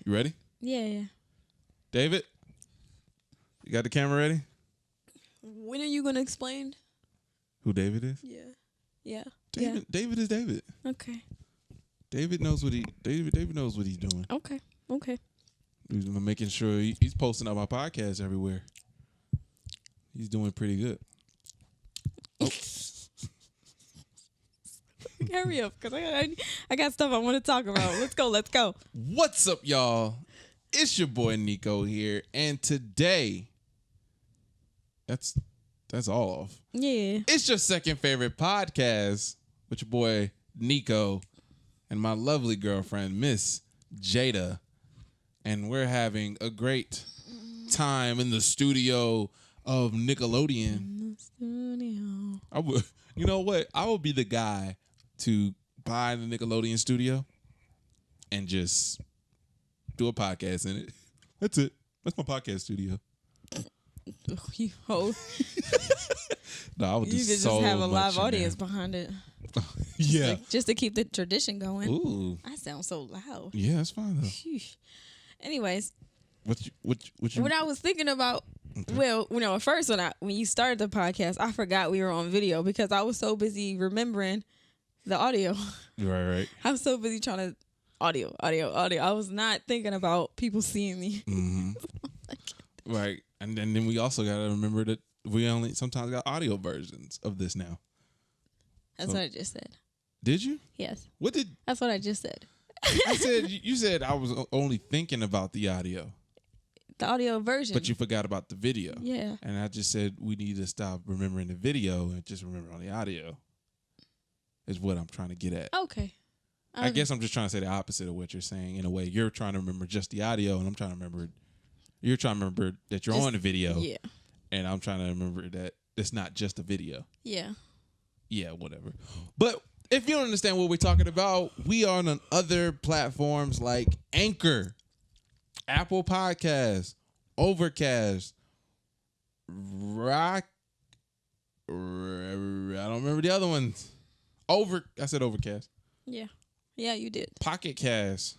You ready? Yeah. David, you got the camera ready? When are you gonna explain? Who David is? Yeah. David is David. Okay. David knows what David knows what he's doing. Okay. He's making sure he's posting up my podcast everywhere. He's doing pretty good. Oh. Hurry up, because I got stuff I want to talk about. Let's go. What's up, y'all? It's your boy Nico here, and today, that's all off. Yeah. It's your second favorite podcast with your boy Nico and my lovely girlfriend, Miss Jada. And we're having a great time in the studio of Nickelodeon. You know what? I will be the guy to buy the Nickelodeon studio and just do a podcast in it. That's it. That's my podcast studio. You hoe. No, I would You could just have a live audience behind it. Yeah. Just to keep the tradition going. Ooh. I sound so loud. Yeah, that's fine though. Sheesh. Anyways, What you I was thinking about, okay. well, at first when you started the podcast, I forgot we were on video because I was so busy remembering the audio. Right. I was so busy trying to audio. I was not thinking about people seeing me. Mm-hmm. Right. And then we also got to remember that we only sometimes got audio versions of this now. That's what I just said. Did you? Yes. What did That's what I just said. I said? You said I was only thinking about the audio, The audio version. but you forgot about the video. Yeah. And I just said we need to stop remembering the video and just remember on the audio. Is what I'm trying to get at. Okay. I guess I'm just trying to say the opposite of what you're saying. In a way, you're trying to remember just the audio, and I'm trying to remember. You're trying to remember that you're on the video. Yeah. And I'm trying to remember that it's not just a video. Yeah. Yeah, whatever. But if you don't understand what we're talking about, we are on other platforms like Anchor, Apple Podcasts, Overcast, Rock. I don't remember the other ones. I said Overcast. Yeah. Yeah, you did. Pocket Cast.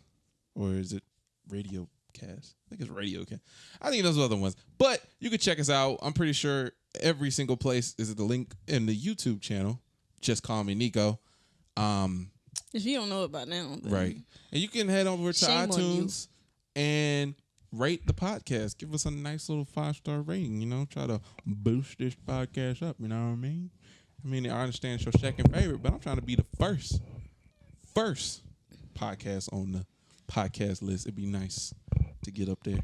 Or is it Radio Cast? I think it's Radio Cast. I think those are other ones. But you can check us out. I'm pretty sure every single place is the link in the YouTube channel. Just call me Nico. If you don't know it by now. Right. And you can head over to iTunes and rate the podcast. Give us a nice little 5-star rating, try to boost this podcast up, you know what I mean? I understand it's your second favorite, but I'm trying to be the first podcast on the podcast list. It'd be nice to get up there.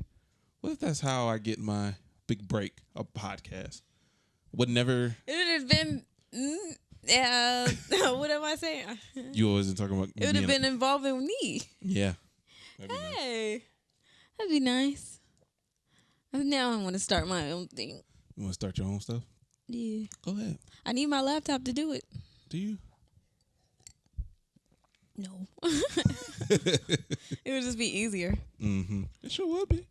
What if that's how I get my big break of podcast? Would never. It would have been. What am I saying? You always talking about. It would have been involving me. Yeah. That'd be nice. Now I want to start my own thing. You want to start your own stuff? Yeah. Go ahead. I need my laptop to do it. Do you? No. It would just be easier. Mm-hmm. It sure would be.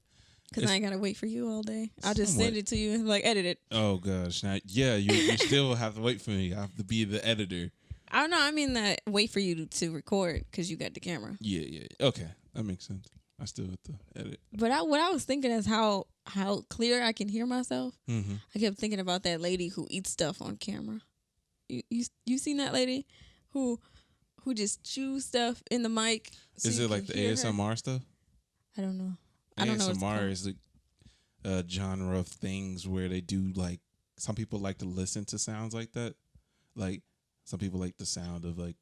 Because I ain't got to wait for you all day. I'll just send it to you and edit it. Oh, gosh. Now, yeah, you still have to wait for me. I have to be the editor. I don't know. I mean that wait for you to record because you got the camera. Yeah. Okay. That makes sense. I still have to edit. But what I was thinking is how clear I can hear myself. Mm-hmm. I kept thinking about that lady who eats stuff on camera. You seen that lady who just chews stuff in the mic? So is it like the ASMR stuff? I don't know. ASMR is like a genre of things where they do some people like to listen to sounds like that. Like some people like the sound of like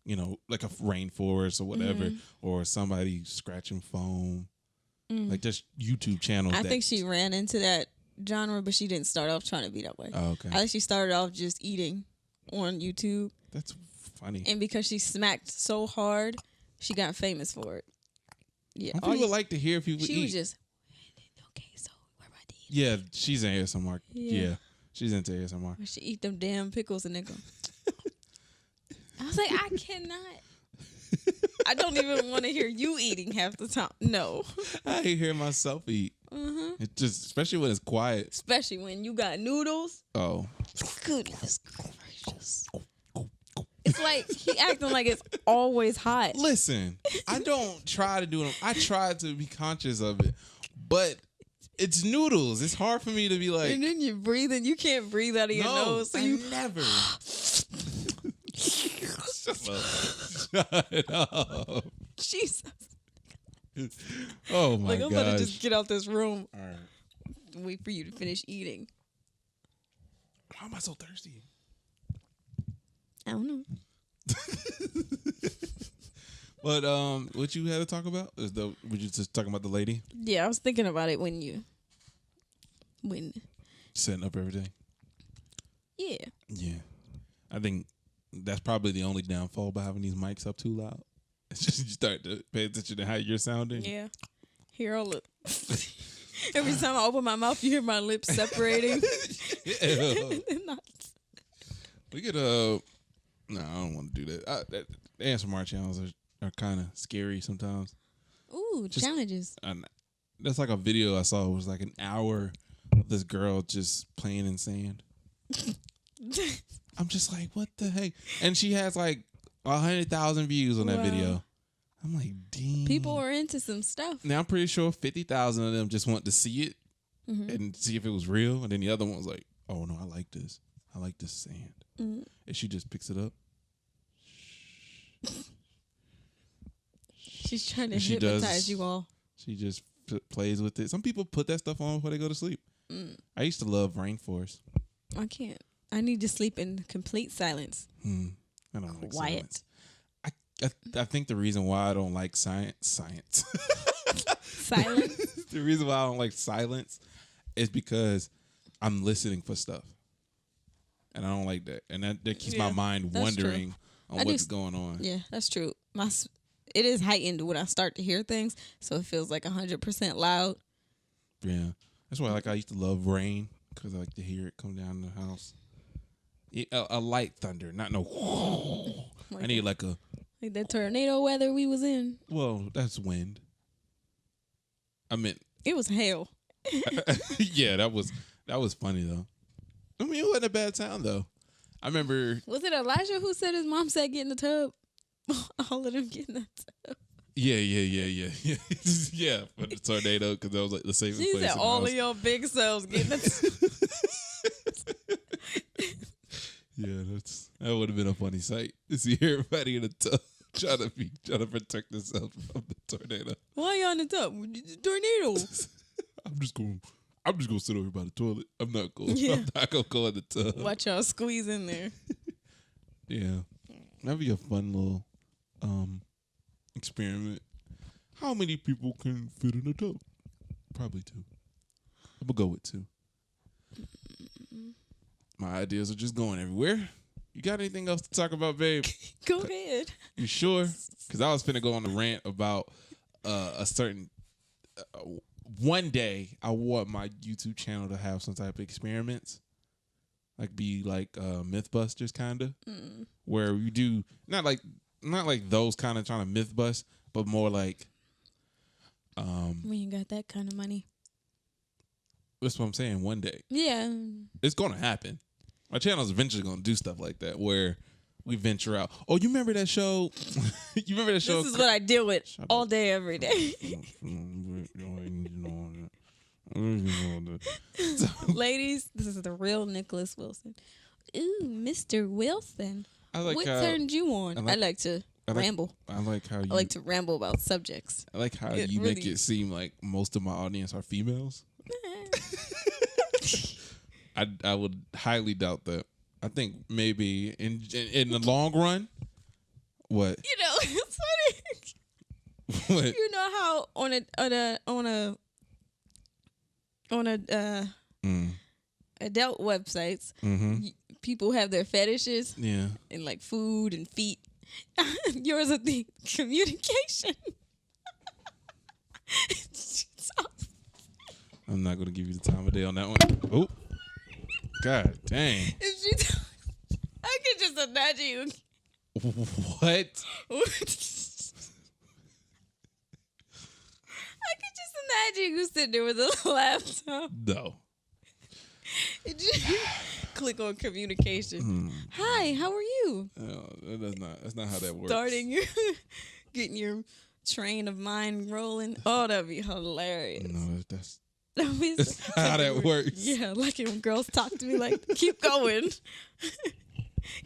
a rainforest or whatever, or somebody scratching foam. Like just YouTube channels. I think she ran into that genre, but she didn't start off trying to be that way. Oh, okay. I think she started off just eating on YouTube. That's funny. And because she smacked so hard, she got famous for it. Yeah. Some people like to hear people eat. She was just, okay, so where about to eat? Yeah, she's in ASMR. Yeah. She's into ASMR. She eat them damn pickles and nigga. I was like, I cannot. I don't even want to hear you eating half the time. No. I hear myself eat. Mm-hmm. It just, especially when it's quiet. Especially when you got noodles. Oh. Goodness gracious. It's like he acting like it's always hot. Listen, I don't try to do them. I try to be conscious of it, but it's noodles. It's hard for me to be like. And then you're breathing. You can't breathe out of your nose. So you never. Shut up. Jesus. Oh my god. Like I'm about to just get out this room. All right. Wait for you to finish eating. Why am I so thirsty? I don't know. But what you had to talk about were you just talking about the lady? Yeah, I was thinking about it when Setting up everything. Yeah. Yeah, I think that's probably the only downfall by having these mics up too loud. It's just you start to pay attention to how you're sounding. Yeah. Hear all the. Every time I open my mouth, you hear my lips separating. We could no, I don't want to do that. The ASMR channels are kind of scary sometimes. Ooh, challenges. That's like a video I saw. It was like an hour of this girl just playing in sand. I'm just like, what the heck? And she has like 100,000 views on that video. I'm like, dang. People are into some stuff. Now I'm pretty sure 50,000 of them just want to see it and see if it was real, and then the other one was like, oh no, I like this. I like this sand. And she just picks it up. She's trying to hypnotize you all. She just plays with it. Some people put that stuff on before they go to sleep. I used to love rainforest. I can't. I need to sleep in complete silence. I don't like quiet. Silence. I think the reason why I don't like silence. Silence? The reason why I don't like silence is because I'm listening for stuff. And I don't like that. And that keeps my mind wondering on what's going on. Yeah, that's true. It is heightened when I start to hear things, so it feels like 100% loud. Yeah. That's why I used to love rain, because I like to hear it come down the house. A light thunder, not no. Like I need like that tornado weather we was in. Well, that's wind. I meant it was hail. Yeah, that was funny though. I mean, it wasn't a bad sound though. I remember. Was it Elijah who said his mom said get in the tub? All of them get in the tub. Yeah. Yeah, for the tornado, because that was like the safest place. She said all of your big selves get in the tub. Yeah, that would have been a funny sight to see everybody in the tub trying to protect themselves from the tornado. Why y'all in the tub? Tornado. I'm just gonna sit over here by the toilet. I'm not gonna go in the tub. Watch y'all squeeze in there. Yeah, that'd be a fun little experiment. How many people can fit in a tub? Probably 2. I'm gonna go with 2. My ideas are just going everywhere. You got anything else to talk about, babe? Go ahead. You sure? Because I was finna go on a rant about a certain. One day, I want my YouTube channel to have some type of experiments, be like MythBusters kind of, where you do not like those kind of trying to myth bust, but more like. When you got that kind of money. That's what I'm saying. One day, yeah, it's gonna happen. My channel's eventually gonna do stuff like that, where we venture out. Oh, you remember that show? You remember that show? This is what I deal with all day, every day. Ladies, this is the real Nicholas Wilson. Ooh, Mr. Wilson. What turned you on? I like to ramble. I like how I like to ramble about subjects. I like how you make it seem like most of my audience are females. I would highly doubt that. I think maybe in the long run, what? You know, it's funny. What? You know how on adult websites, people have their fetishes, and like food and feet. Yours are the communication. I'm not gonna give you the time of day on that one. Oh, god dang! I could just imagine you. What? I could just imagine you sitting there with a laptop. No. click on communication. Hi, how are you? That's not how that works. Getting your train of mind rolling. Oh, that'd be hilarious. No, that's that's how that works. Yeah, like when girls talk to me, like, keep going.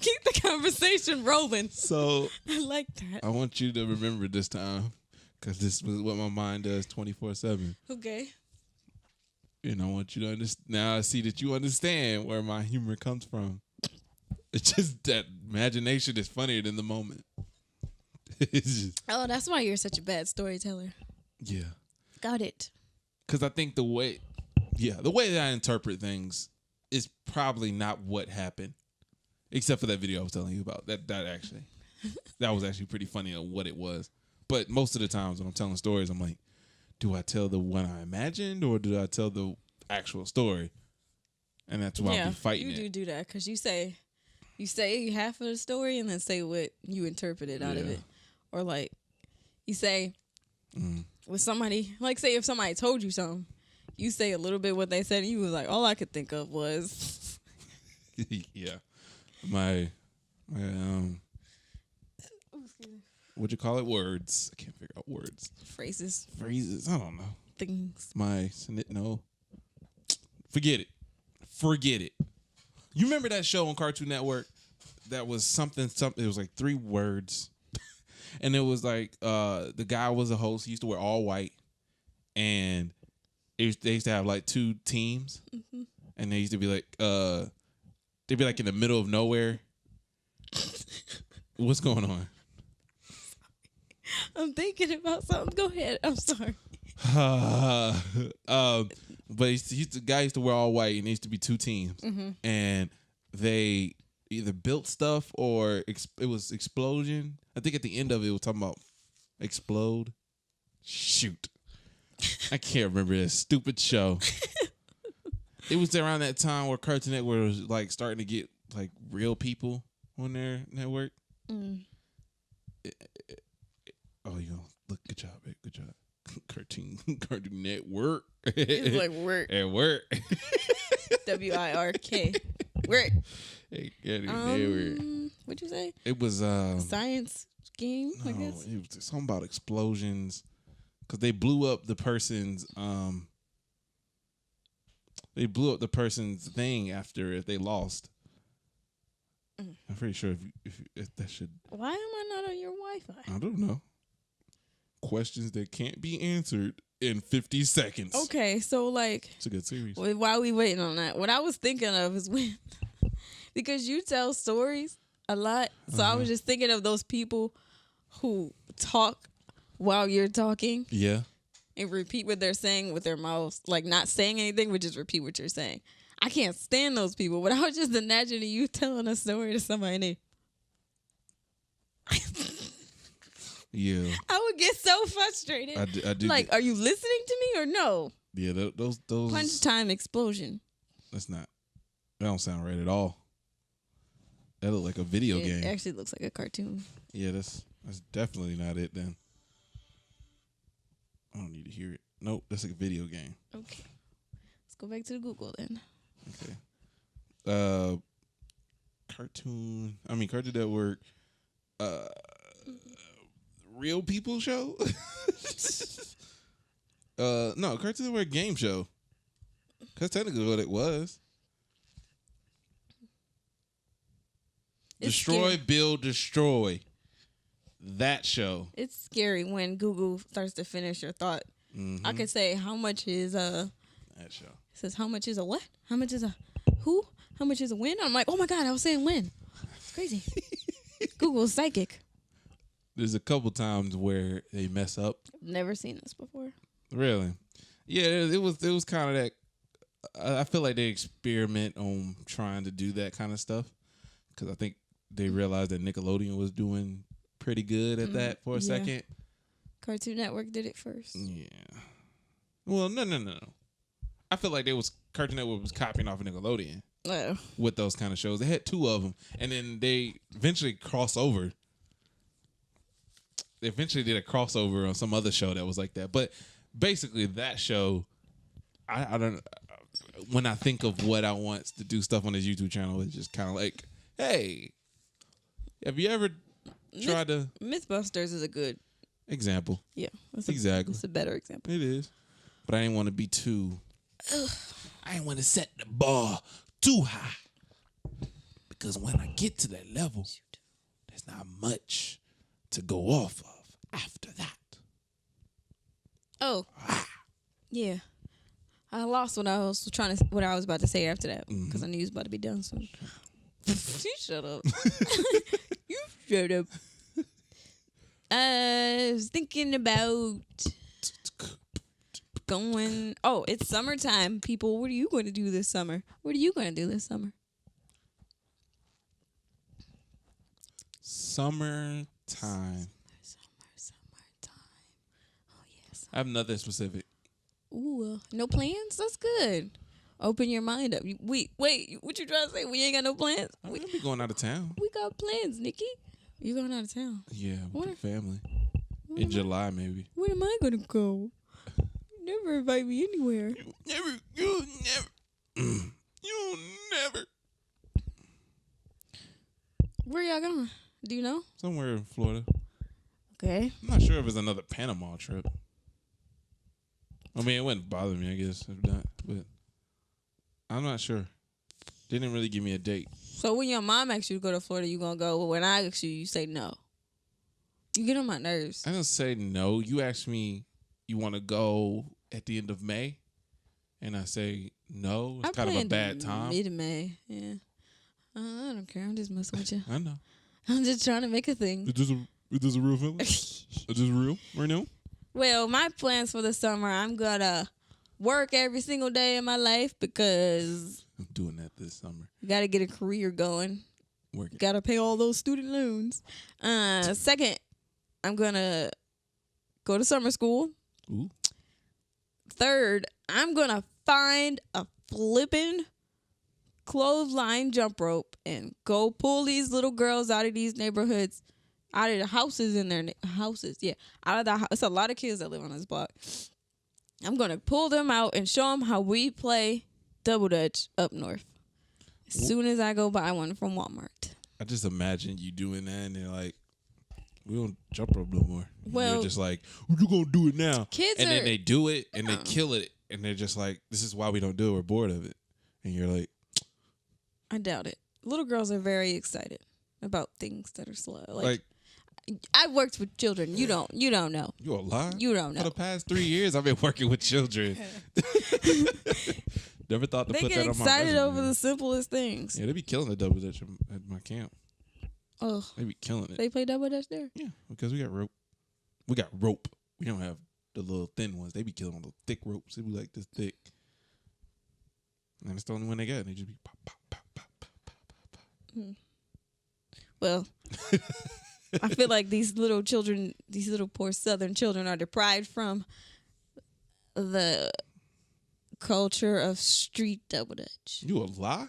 Keep the conversation rolling. So I like that. I want you to remember this time, because this is what my mind does 24/7. Okay. And I want you to understand. Now I see that you understand where my humor comes from. It's just that imagination is funnier than the moment. It's just, oh, that's why you're such a bad storyteller. Yeah. Got it. Because I think the way that I interpret things is probably not what happened. Except for that video I was telling you about. That was actually pretty funny on what it was. But most of the times when I'm telling stories, I'm like, do I tell the one I imagined or do I tell the actual story? And that's why I'll be fighting it. You do that because you say half of the story and then say what you interpreted out of it. Or like you say with somebody, like say if somebody told you something, you say a little bit what they said and you was like, all I could think of was. Yeah. My what'd you call it? Words. I can't figure out words. Phrases. I don't know. Things. No. Forget it. You remember that show on Cartoon Network that was something, it was like 3 words. And it was like the guy was a host. He used to wear all white. And they used to have like 2 teams. Mm-hmm. And they used to be like they'd be like in the middle of nowhere. What's going on? I'm thinking about something. Go ahead. I'm sorry. But the guy used to wear all white, and there used to be 2 teams, and they either built stuff or it was explosion. I think at the end of it was talking about explode. Shoot, I can't remember that stupid show. It was around that time where Cartoon Network was like starting to get like real people on their network. Oh, you know, look, good job, babe. Good job. Cartoon Network. It's like work. At work. WIRK. Work. What'd you say? It was science game, I guess. It was something about explosions. Because they blew up the person's thing after they lost. I'm pretty sure if that should. Why am I not on your Wi-Fi? I don't know. Questions that can't be answered in 50 seconds. Okay, so like, it's a good series. While we waiting on that, what I was thinking of is when, because you tell stories a lot, so I was just thinking of those people who talk while you're talking. Yeah. And repeat what they're saying with their mouths, like not saying anything, but just repeat what you're saying. I can't stand those people, but I was just imagining you telling a story to somebody. Yeah. I would get so frustrated. I do. Like, are you listening to me or no? Yeah, those punch time explosion. That don't sound right at all. That look like a video game. It actually looks like a cartoon. Yeah, that's definitely not it then. I don't need to hear it. Nope, that's like a video game. Okay. Let's go back to the Google then. Okay. Cartoon Network. Real people show? No, Cartoon Network game show. That's technically what it was. Destroy, Build, Destroy. That show. It's scary when Google starts to finish your thought. Mm-hmm. I could say, how much is that show? It says, how much is a what? How much is a who? How much is a win? I'm like, oh my God, I was saying win. It's crazy. Google's psychic. There's a couple times where they mess up. Never seen this before. Really? Yeah, it was kind of that. I feel like they experiment on trying to do that kind of stuff because I think they realized that Nickelodeon was doing pretty good at that for a second. Cartoon Network did it first. Yeah. Well, no. I feel like Cartoon Network was copying off of Nickelodeon with those kind of shows. They had 2 of them, and then they eventually crossed over. They eventually did a crossover on some other show that was like that. But basically, that show, I don't. when I think of what I want to do stuff on his YouTube channel, it's just kind of like, hey, have you ever tried to... Mythbusters is a good example. Yeah. Exactly. It's a better example. It is. But I didn't want to be too... I didn't want to set the bar too high. Because when I get to that level, there's not much to go off of after that. Oh. Yeah. I lost what I was about to say after that because I knew it was about to be done soon. You shut up. You shut up. I was thinking about going. Oh, it's summertime, people. What are you going to do this summer? What are you going to do this summer? Summertime. Summertime. Oh, yes. I have nothing specific. Ooh, no plans? That's good. Open your mind up. Wait, what you trying to say? We ain't got no plans? I'm going to be going out of town. We got plans, Nikki. You going out of town? Yeah, with the family. In July, maybe. Where am I going to go? You never invite me anywhere. You never. Where y'all going? Do you know? Somewhere in Florida. Okay. I'm not sure if it's another Panama trip. I mean, it wouldn't bother me, I guess, if not. But I'm not sure. Didn't really give me a date. So when your mom asks you to go to Florida, you going to go. But when I ask you, you say no. You get on my nerves. I don't say no. You ask me, you want to go at the end of May? And I say no. It's kind of a bad time. Mid-May, yeah. I don't care. I'm just messing with you. I know. I'm just trying to make a thing. Is this a real feeling? Is this real right now? Well, my plans for the summer, I'm going to work every single day in my life because I'm doing that this summer. you got to get a career going. Working. Got to pay all those student loans. Second, I'm going to go to summer school. Ooh. Third, I'm going to find a flipping clothesline jump rope and go pull these little girls out of these neighborhoods, out of the houses in their houses. Yeah, out of the house. It's a lot of kids that live on this block. I'm going to pull them out and show them how we play double dutch up north. As soon as I go buy one from Walmart. I just imagine you doing that and they're like, we don't jump rope no more. Well, you're just like, we're going to do it now. Then they do it and they kill it. And they're just like, this is why we don't do it. We're bored of it. And you're like, I doubt it. Little girls are very excited about things that are slow. Like I've worked with children. You don't know. You a lie? You don't know. For the past 3 years, I've been working with children. Never thought to put that on my resume. They get excited over the simplest things. Yeah, they be killing the double dutch at my camp. Oh, they be killing it. They play double dutch there? Yeah, because we got rope. We got rope. We don't have the little thin ones. They be killing on the thick ropes. They be like this thick. And it's the only one they got. And they just be pop, pop, pop, pop, pop, pop, pop. Well, I feel like these little children, these little poor Southern children are deprived from the culture of street double dutch. You a lie?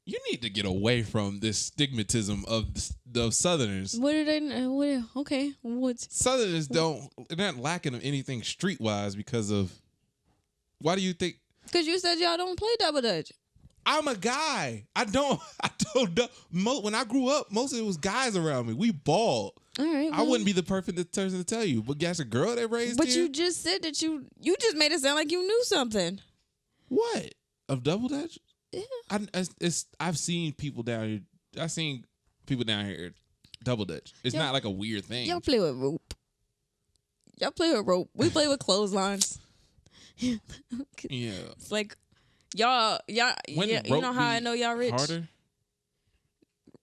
You need to get away from this stigmatism of the Southerners. What did I? Okay, what's Southerners don't? They're not lacking of anything streetwise because of. Why do you think? Because you said y'all don't play double dutch. I'm a guy. I don't know. When I grew up, most of it was guys around me. We balled. All right. Well, I wouldn't be the perfect person to tell you, but that's a girl that raised. But here? you just said that you just made it sound like you knew something. What of double dutch? Yeah. I've seen people down here. I've seen people down here double dutch. It's not like a weird thing. Y'all play with rope. We play with clotheslines. Yeah. It's like y'all you know how I know y'all rich? Harder?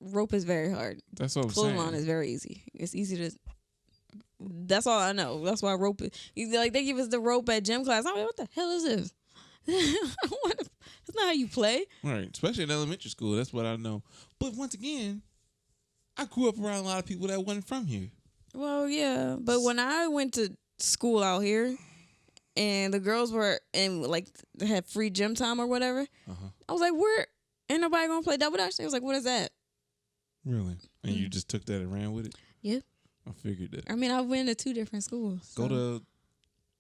Rope is very hard. That's what I'm saying. Clothesline is very easy. It's easy to. That's all I know. That's why rope is. Like they give us the rope at gym class. I'm like, what the hell is this? That's not how you play. Right, especially in elementary school. That's what I know. But once again, I grew up around a lot of people that wasn't from here. Well, yeah, but when I went to school out here, and the girls were in like they had free gym time or whatever, I was like, "Where ain't nobody gonna play double dutch?" They was like, "What is that?" Really? And you just took that and ran with it? Yep. I figured that. I mean, I went to 2 different schools. Go to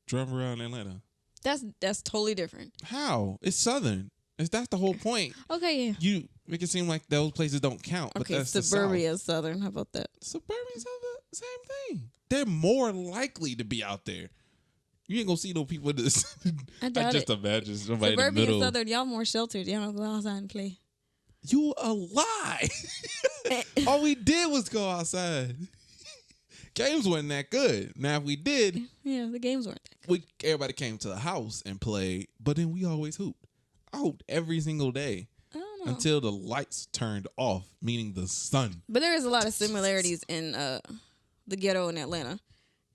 drive around Atlanta. That's totally different. How? It's Southern. That's the whole point. Okay, yeah. You make it seem like those places don't count, but Okay, that's suburbia the South. Southern. How about that? Suburbians have the same thing. They're more likely to be out there. You ain't gonna see no people in this. I doubt just it. imagine somebody Suburbia in the middle. Southern, y'all more sheltered. Y'all don't go outside and play. You a lie. All we did was go outside. Games wasn't that good. Now if we did, Yeah, the games weren't that good. everybody came to the house and played, but then we always hooped. I hooped every single day I don't know. until the lights turned off, meaning the sun. But there is a lot of similarities in the ghetto in Atlanta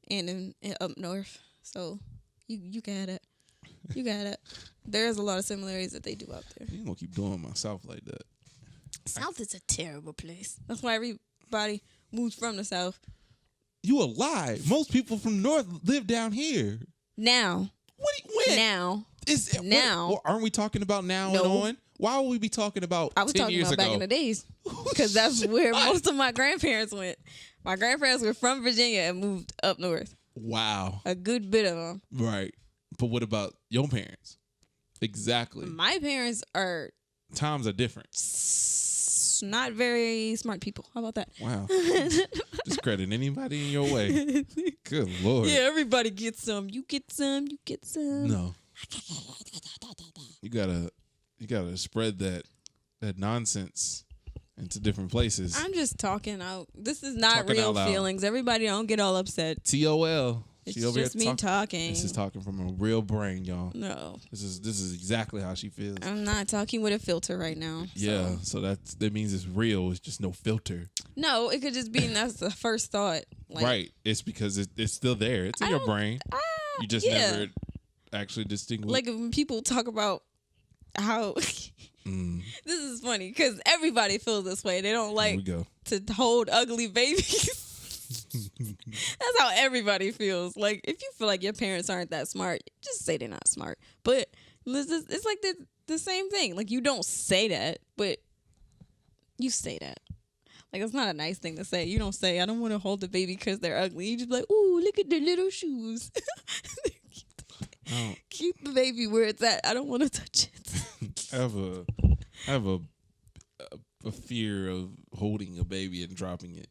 and in up north. So you got it. You got it. There's a lot of similarities that they do out there. You ain't gonna keep doing my South like that. South is a terrible place. That's why everybody moves from the South. You a lie. Most people from North live down here. Now. When? Now. Now. What, aren't we talking about now No. and on? Why would we be talking about I was 10 talking years about ago? back in the days. Because that's where most of my grandparents went. My grandparents were from Virginia and moved up north. Wow. A good bit of them. Right. But what about your parents? Exactly. My parents are Times are different. not very smart people. How about that? Wow. Discredit anybody in your way. Good Lord. Yeah, everybody gets some. You get some. You get some. No. You gotta spread that nonsense into different places. I'm just talking out. This is not Talking real out loud. feelings. Everybody don't get all upset. TOL. It's She over here just me talking. This is talking from a real brain, y'all. No, This is exactly how she feels. I'm not talking with a filter right now. Yeah, so that means it's real. It's just no filter. No, it could just be that's the first thought. Like, Right. It's because it's still there. It's in your brain. You just yeah. never actually distinguish. Like when people talk about how this is funny because everybody feels this way. They don't Here like we go. to hold ugly babies. That's how everybody feels. Like if you feel like your parents aren't that smart, just say they're not smart. But it's like the same thing. Like you don't say that, but you say that. Like it's not a nice thing to say. You don't say I don't want to hold the baby because they're ugly. You just be like, ooh, look at their little shoes. Keep the baby where it's at. I don't want to touch it. I have a fear of holding a baby and dropping it.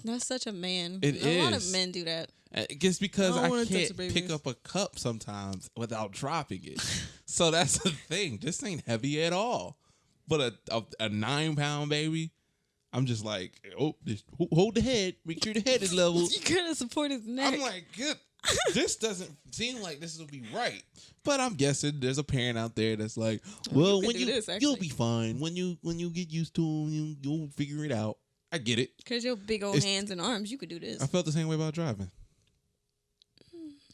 That's such a man. It a lot is. of men do that. Just because I don't I wanna touch can't the babies. pick up a cup sometimes without dropping it. So that's the thing. This ain't heavy at all. But a 9-pound baby, I'm just like, just hold the head. Make sure the head is level. You gotta support his neck. I'm like, good. This doesn't seem like this will be right. But I'm guessing there's a parent out there that's like, well, could when do this, you'll actually. be fine. When you get used to them, you'll figure it out. I get it. Because your big old hands and arms, you could do this. I felt the same way about driving.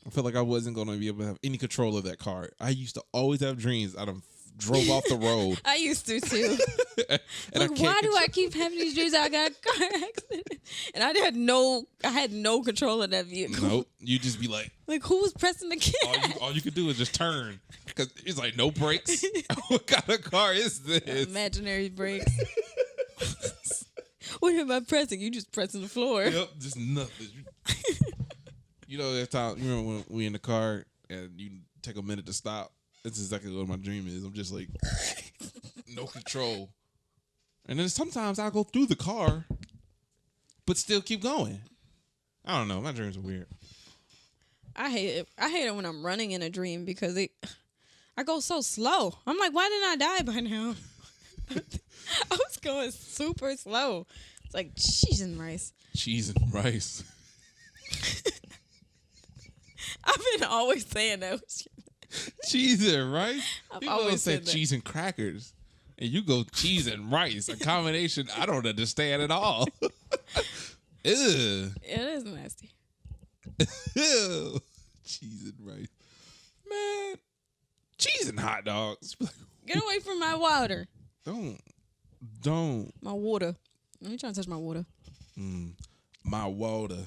I felt like I wasn't going to be able to have any control of that car. I used to always have dreams. I done drove off the road. I used to too. And Like, why do I keep having these dreams? I got a car accident, and I had no control of that vehicle. Nope. You just be like, Like, who was pressing the gas? all you could do is just turn. Because it's like, no brakes. What kind of car is this? Imaginary brakes. What am I pressing? You just pressing the floor. Yep, just nothing. You know, that time, you remember when we in the car and you take a minute to stop? That's exactly what my dream is. I'm just like, no control. And then sometimes I'll go through the car, but still keep going. I don't know. My dreams are weird. I hate it. I hate it when I'm running in a dream because I go so slow. I'm like, why didn't I die by now? I was going super slow. It's like cheese and rice. Cheese and rice. I've been always saying that. Cheese and rice? I've People always say said that. cheese and crackers. And you go cheese and rice. A combination I don't understand at all. Ew. It is nasty. Ew. Cheese and rice. Man. Cheese and hot dogs. Get away from my water. Don't. My water. Let me try to touch my water. My water.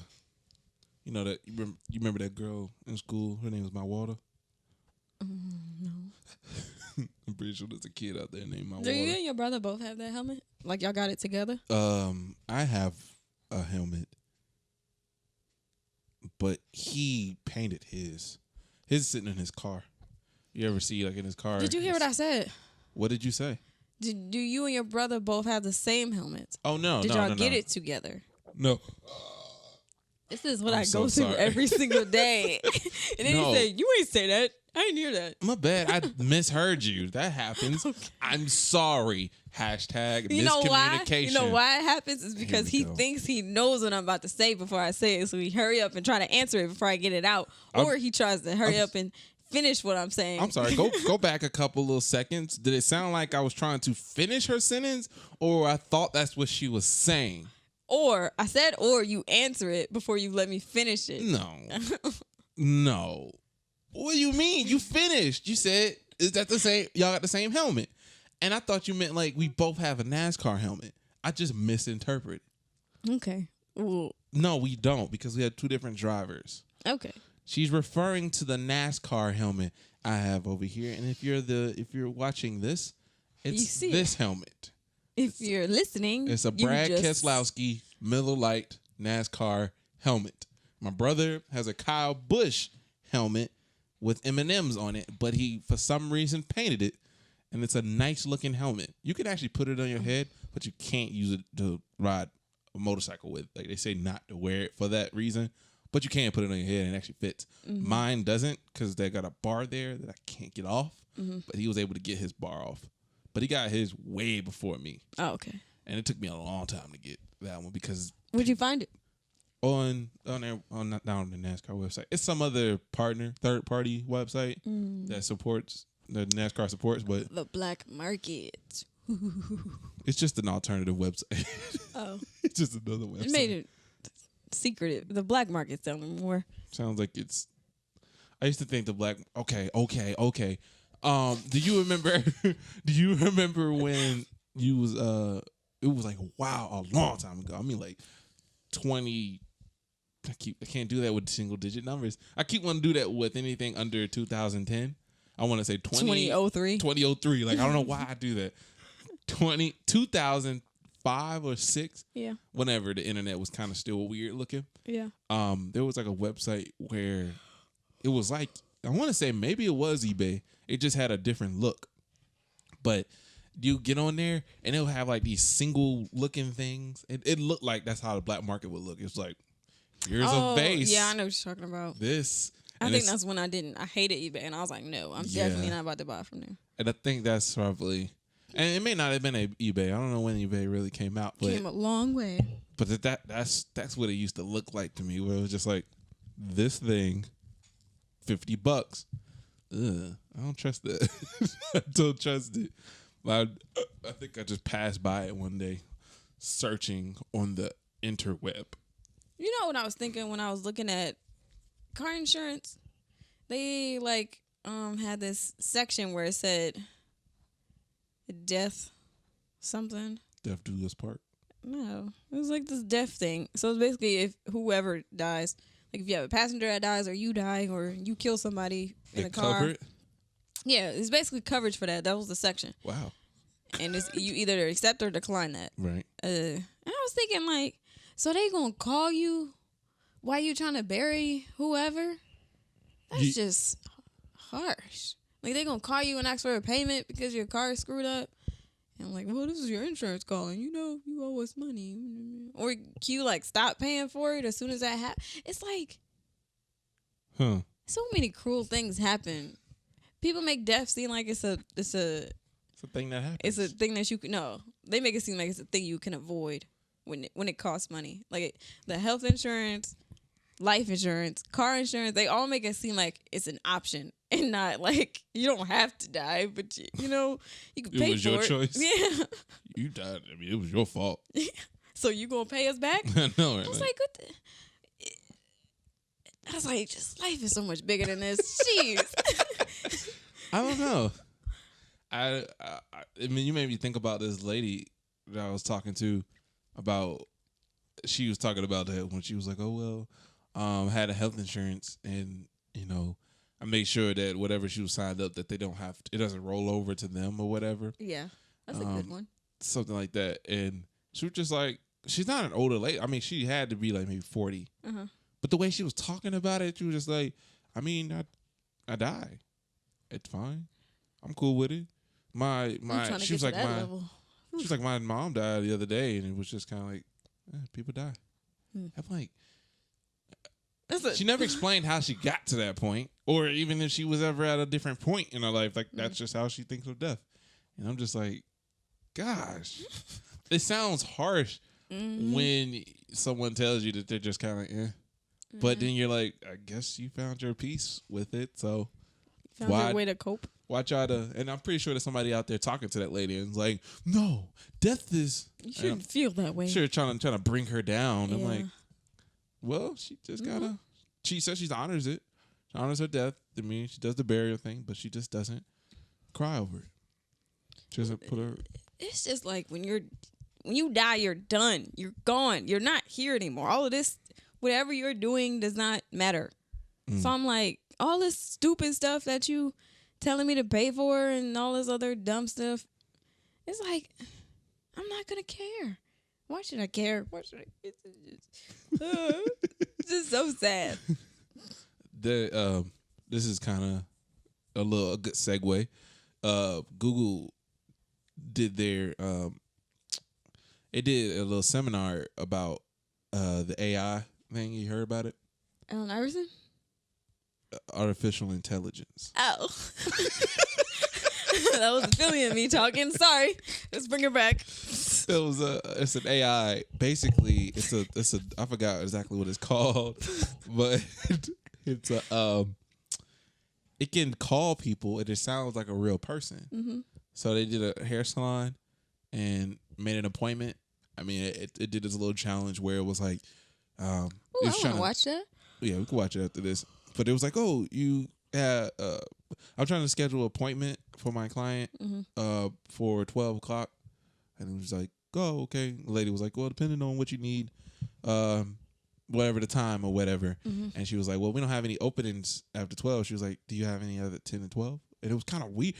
You know that you remember that girl in school? Her name was My Water. No. I'm pretty sure there's a kid out there named My Do Water. you and your brother both have that helmet? Like y'all got it together? I have a helmet, but he painted his. His sitting in his car. You ever see like in his car? Did you hear what I said? What did you say? Do you and your brother both have the same helmets? Oh no! Did y'all get it together? No. This is what I'm I so go through sorry. every single day. And then No. you say, "You ain't say that. I didn't hear that." My bad. I misheard you. That happens. Okay. I'm sorry. Hashtag You know why? miscommunication. You know why it happens? Is because he go. thinks he knows what I'm about to say before I say it. So he hurry up and try to answer it before I get it out. Or he tries to hurry up and finish what I'm saying. I'm sorry. Go back a couple little seconds. Did it sound like I was trying to finish her sentence, or I thought that's what she was saying? Or I said, or you answer it before you let me finish it. No. No. What do you mean? You finished. You said, is that the same? Y'all got the same helmet. And I thought you meant like we both have a NASCAR helmet. I just misinterpreted. Okay. Well, No, we don't, because we had two different drivers. okay. She's referring to the NASCAR helmet I have over here. And if you're watching this, it's this helmet. If you're listening, It's a Brad Keselowski Miller Lite NASCAR helmet. My brother has a Kyle Busch helmet with M&Ms on it, but he, for some reason, painted it, and it's a nice looking helmet. You could actually put it on your head, but you can't use it to ride a motorcycle with. Like, they say not to wear it for that reason, but you can put it on your head and it actually fits. Mm-hmm. Mine doesn't, because they got a bar there that I can't get off, but he was able to get his bar off. But he got his way before me. Oh, okay. And it took me a long time to get that one, because Where'd you find it? on the NASCAR website. It's some other third party website that supports the NASCAR supports, but The black market. it's just an alternative website. Oh. It's just another website. It made it secretive. The black market's selling more. Sounds like it's. I used to think the black. Okay. Do you remember? Do you remember when you was It was like a long time ago. I mean, like 20. I can't do that with single digit numbers. I keep wanting to do that with anything under 2010. I want to say 2003. 2003. Like, I don't know why I do that. 2005 or 6. Yeah. Whenever the internet was kind of still weird looking. Yeah. There was like a website where it was like, I want to say maybe it was eBay. It just had a different look. But you get on there and it'll have like these single looking things. It looked like that's how the black market would look. It's like, here's a vase. Yeah, I know what you're talking about. This. I think that's when I hated eBay, and I was like, no, I'm definitely not about to buy from there. And I think that's probably, and it may not have been eBay. I don't know when eBay really came out, but Came a long way. But that's what it used to look like to me, where it was just like, this thing, $50. Ugh, I don't trust that. I don't trust it. I think I just passed by it one day, searching on the interweb. You know what I was thinking when I was looking at car insurance? They had this section where it said death something. Death do us part. No, it was like this death thing. So it's basically if whoever dies, like if you have a passenger that dies, or you die, or you kill somebody in a car. Cover it? Yeah, it's basically coverage for that. That was the section. Wow. And it's you either accept or decline that. Right. And I was thinking, like, so they gonna call you while you trying to bury whoever? That's just harsh. Like, they gonna call you and ask for a payment because your car is screwed up. And I'm like, well, this is your insurance calling. You know, you owe us money. Or can you, like, stop paying for it as soon as that happens? It's like, so many cruel things happen. People make death seem like it's a thing that happens. It's a thing that you can, no. They make it seem like it's a thing you can avoid when it costs money. Like, the health insurance, life insurance, car insurance, they all make it seem like it's an option and not like you don't have to die, but you know, you can pay for it. It was your choice. Yeah. You died. I mean, it was your fault. So you gonna pay us back? I know, right? I was like, what the? I was like, just life is so much bigger than this. Jeez. I don't know. I mean, you made me think about this lady that I was talking to about. She was talking about that when she was like, "Oh well, had a health insurance, and you know, I made sure that whatever she was signed up that they don't have to, it doesn't roll over to them or whatever." Yeah, that's a good one. Something like that, and she was just like, she's not an older lady. I mean, she had to be like maybe 40, but the way she was talking about it, she was just like, I mean, I die. It's fine. I'm cool with it. She was like my mom died the other day, and it was just kind of like, people die. I'm like, she never explained how she got to that point, or even if she was ever at a different point in her life. Like that's just how she thinks of death. And I'm just like, gosh, it sounds harsh when someone tells you that they're just kind of but then you're like, I guess you found your peace with it, so found your way to cope. Watch out, and I'm pretty sure there's somebody out there talking to that lady and like, no, death is. You shouldn't feel that way. Sure, trying to bring her down. Yeah. I'm like, well, she just gotta. She says she honors it. She honors her death. I mean, she does the burial thing, but she just doesn't cry over it. She doesn't put her. It's just like when you die, you're done. You're gone. You're not here anymore. All of this, whatever you're doing, does not matter. So I'm like, all this stupid stuff that you telling me to pay for and all this other dumb stuff, it's like, I'm not gonna care. Why should I care? Why should I? It's just so sad. This is kind of a good segue. Google did their it did a little seminar about the AI thing. You heard about it? Allen Iverson? Artificial intelligence. Oh. That was Philly and me talking. Sorry. Let's bring her back. It's an AI. Basically, it's a I forgot exactly what it's called, but it's a it can call people and it sounds like a real person. Mm-hmm. So they did a hair salon and made an appointment. I mean, it did this little challenge where it was like, I want to watch that. Yeah, we can watch it after this. But it was like, oh, you had I'm trying to schedule an appointment for my client for 12 o'clock. And it was like, oh, okay. The lady was like, well, depending on what you need, whatever the time or whatever. Mm-hmm. And she was like, well, we don't have any openings after 12. She was like, do you have any other 10 and 12? And it was kind of weird.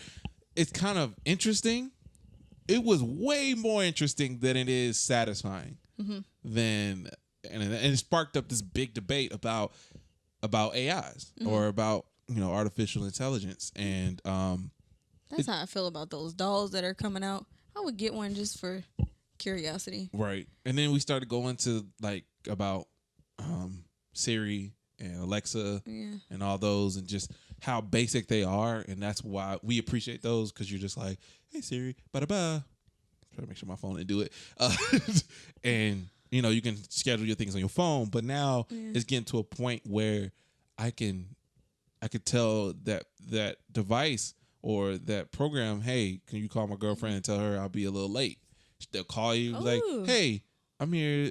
It's kind of interesting. It was way more interesting than it is satisfying. And it sparked up this big debate about AIs or about artificial intelligence. And that's how I feel about those dolls that are coming out. I would get one just for curiosity. Right. And then we started going to about Siri and Alexa and all those, and just how basic they are. And that's why we appreciate those, because you're just like, hey Siri, ba-da-ba. Try to make sure my phone didn't do it. And you can schedule your things on your phone, but now it's getting to a point where I could tell that device or that program, hey, can you call my girlfriend and tell her I'll be a little late? They'll call you like, hey, I'm here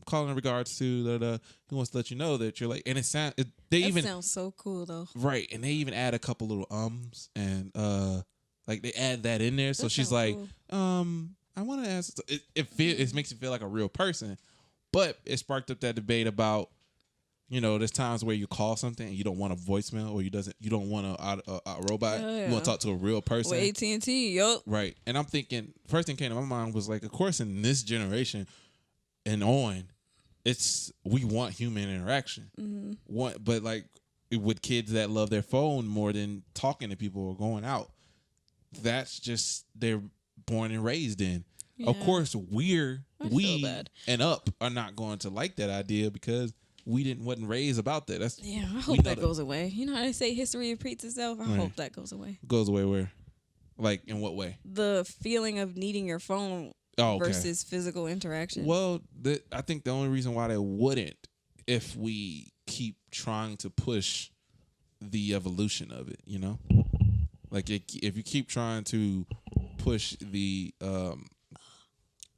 calling in regards to he wants to let you know that you're late. And it sounds so cool though. Right. And they even add a couple little and they add that in there. So she's like, cool. I want to ask. It makes you feel like a real person, but it sparked up that debate about, there's times where you call something and you don't want a voicemail, or you don't want a robot. You want to talk to a real person. With AT&T, yup. Right. And I'm thinking, first thing came to my mind was like, of course, in this generation and on, we want human interaction. Mm-hmm. But like with kids that love their phone more than talking to people or going out, that's just they're born and raised in. Yeah. Of course, we and up are not going to like that idea, because we wasn't raised about that. I hope that goes away. You know how they say history repeats itself? I hope that goes away. Goes away where? Like, in what way? The feeling of needing your phone versus physical interaction. Well, I think the only reason why they wouldn't, if we keep trying to push the evolution of it, Like, if you keep trying to push the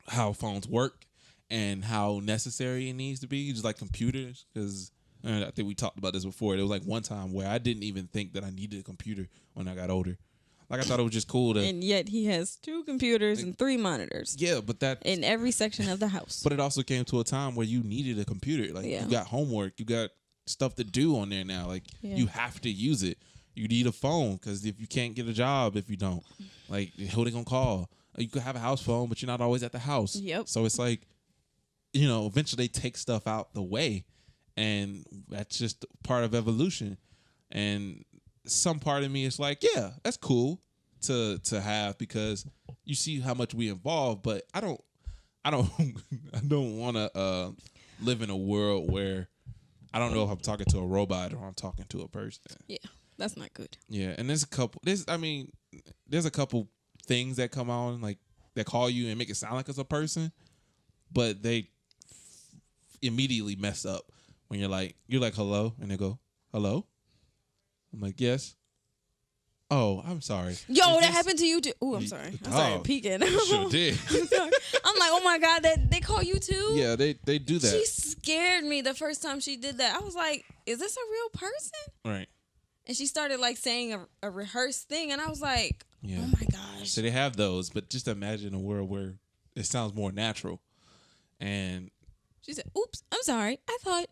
how phones work and how necessary it needs to be, just like computers, because I think we talked about this before. There was like one time where I didn't even think that I needed a computer when I got older. Like, I thought it was just cool to... And yet he has 2 computers and 3 monitors. Yeah, but that... in every section of the house. But it also came to a time where you needed a computer. Like, you got homework, you got stuff to do on there now. Like, you have to use it. You need a phone, because if you can't get a job, if you don't, like, who they gonna call? You could have a house phone, but you're not always at the house. Yep. So it's like, eventually they take stuff out the way, and that's just part of evolution. And some part of me is like, yeah, that's cool to have because you see how much we involve, but I don't I don't want to live in a world where I don't know if I'm talking to a robot or I'm talking to a person. Yeah, that's not good. Yeah, and there's a couple things that come on like that call you and make it sound like it's a person, but they immediately mess up when you're like hello, and they go hello. I'm like, yes. Oh, I'm sorry. Yo, that happened to you too. Oh, I'm sorry. I started peeking. Sure did. I'm sorry. I'm like, oh my God, that they call you too? Yeah, they do that. She scared me the first time she did that. I was like, is this a real person? Right. And she started like saying a rehearsed thing, and I was like, yeah. oh my gosh. So they have those, but just imagine a world where it sounds more natural. And she said, oops, I'm sorry. I thought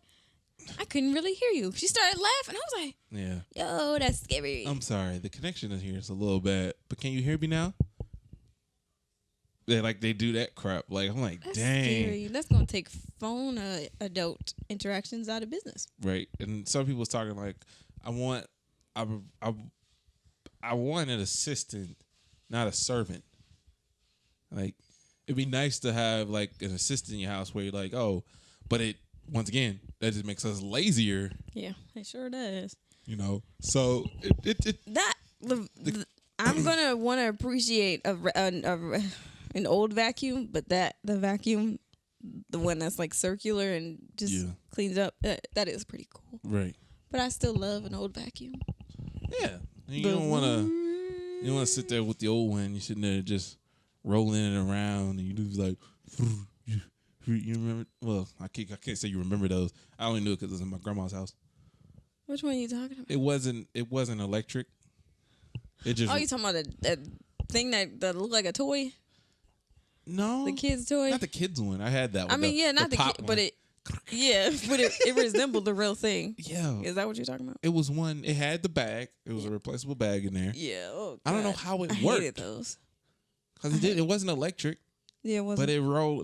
I couldn't really hear you. She started laughing. I was like, yeah. Yo, that's scary. I'm sorry. The connection in here is a little bad, but can you hear me now? They do that crap. Like, I'm like, that's dang. Scary. That's going to take phone adult interactions out of business. Right. And some people's talking like, I want an assistant, not a servant. Like, it'd be nice to have like an assistant in your house where you're like, oh, but once again, that just makes us lazier. Yeah, it sure does. You know, so I'm gonna want to appreciate an old vacuum, but the vacuum, the one that's like circular and just cleans up, that is pretty cool. Right. But I still love an old vacuum. Yeah, and you don't want to sit there with the old one. You're sitting there just rolling it around, and you do like. You remember? Well, I can't say you remember those. I only knew it because it was in my grandma's house. Which one are you talking about? It wasn't electric. It just. Oh, you talking about that thing that looked like a toy? No, the kid's toy. Not the kids one. I had that one. I mean, yeah, not the kid, but it resembled the real thing. Yeah, is that what you're talking about? It was one. It had the bag. It was a replaceable bag in there. Yeah. Oh, I don't know how it I worked. hated those. Because it wasn't electric. Yeah, it wasn't. But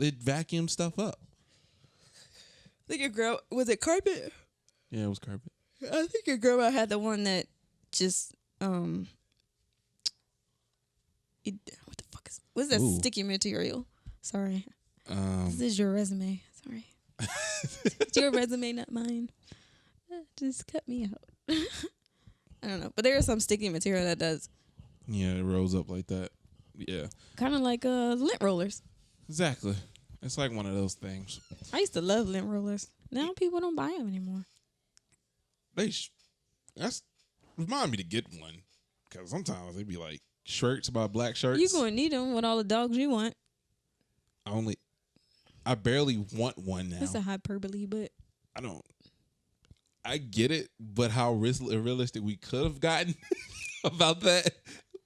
it vacuumed stuff up. I think was it carpet? Yeah, it was carpet. I think your grandma had the one that just what the fuck what's that sticky material? Sorry. This is your resume. Sorry. It's your resume, not mine. Just cut me out. I don't know. But there is some sticky material that does. Yeah, it rolls up like that. Yeah. Kind of like lint rollers. Exactly. It's like one of those things. I used to love lint rollers. Now people don't buy them anymore. That's remind me to get one. Because sometimes they'd be like shirts, about black shirts. You're going to need them with all the dogs you want. I barely want one now. It's a hyperbole, but I get it, but how realistic we could have gotten about that.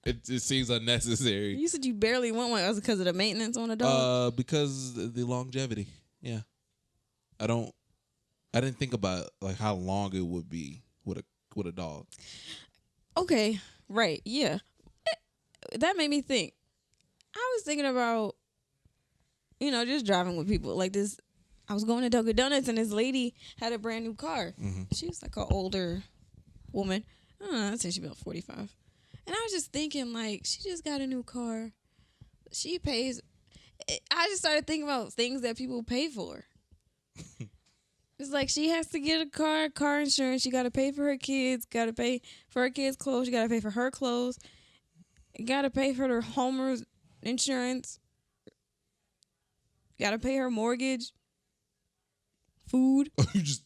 It seems unnecessary. You said you barely want one. Was it because of the maintenance on the dog? Because the longevity. Yeah. I didn't think about like how long it would be with a dog. Okay. Right. Yeah. That made me think. I was thinking about, just driving with people like this. I was going to Dunkin' Donuts and this lady had a brand new car. Mm-hmm. She was like an older woman. I don't know. I'd say she'd be about 45. And I was just thinking, like, she just got a new car. She pays. I just started thinking about things that people pay for. It's like she has to get a car insurance. She got to pay for her kids. Got to pay for her kids' clothes. She got to pay for her clothes. Got to pay for her homeowner's insurance. Got to pay her mortgage. Food. you just.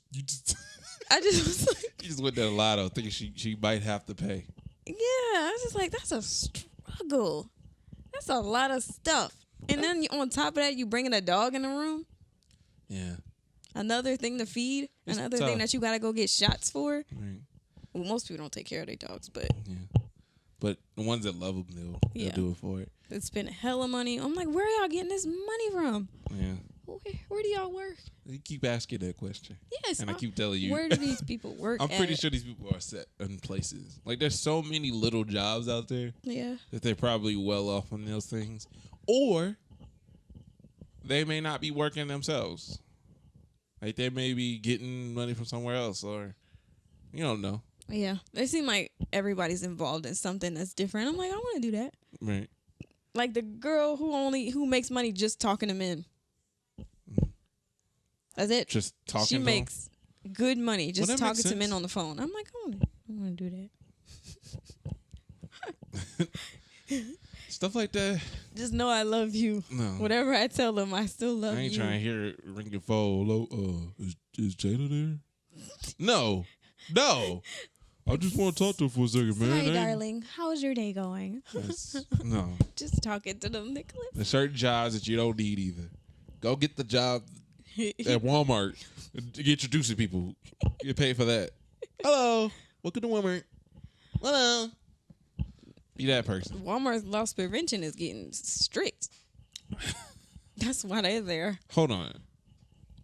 I just was like. You just went there a lot of thinking she might have to pay. Yeah, I was just like, that's a struggle. That's a lot of stuff. And then on top of that, you bringing a dog in the room. Yeah. Another thing to feed. It's another tough. thing that you got to go get shots for. Right. Well, most people don't take care of their dogs, but. Yeah. But the ones that love them, they'll do it for it. They spend hella money. I'm like, where are y'all getting this money from? Yeah. Where do y'all work? You keep asking that question. Yes. And I keep telling you. Where do these people work I'm pretty sure these people are set in places. Like, there's so many little jobs out there. Yeah. That they're probably well off on those things. Or they may not be working themselves. Like, they may be getting money from somewhere else. Or, you don't know. Yeah, they seem like everybody's involved in something that's different. I'm like, I want to do that. Right. Like the girl who makes money just talking to men. That's it. Just talking. She makes good money just talking to sense. men on the phone. I'm like, I want to do that. Stuff like that. Just know I love you. No. Whatever I tell them, I still love you. I ain't trying to hear it ring your phone. Hello, is Jada there? No. I just want to talk to her for a second, man. Hi, darling. How's your day going? No. Just talking to them, Nicholas. There's certain jobs that you don't need either. Go get the job at Walmart. Get introduced to people. Get paid for that. Hello. Welcome to Walmart. Hello. Be that person. Walmart's loss prevention is getting strict. That's why they're there. Hold on.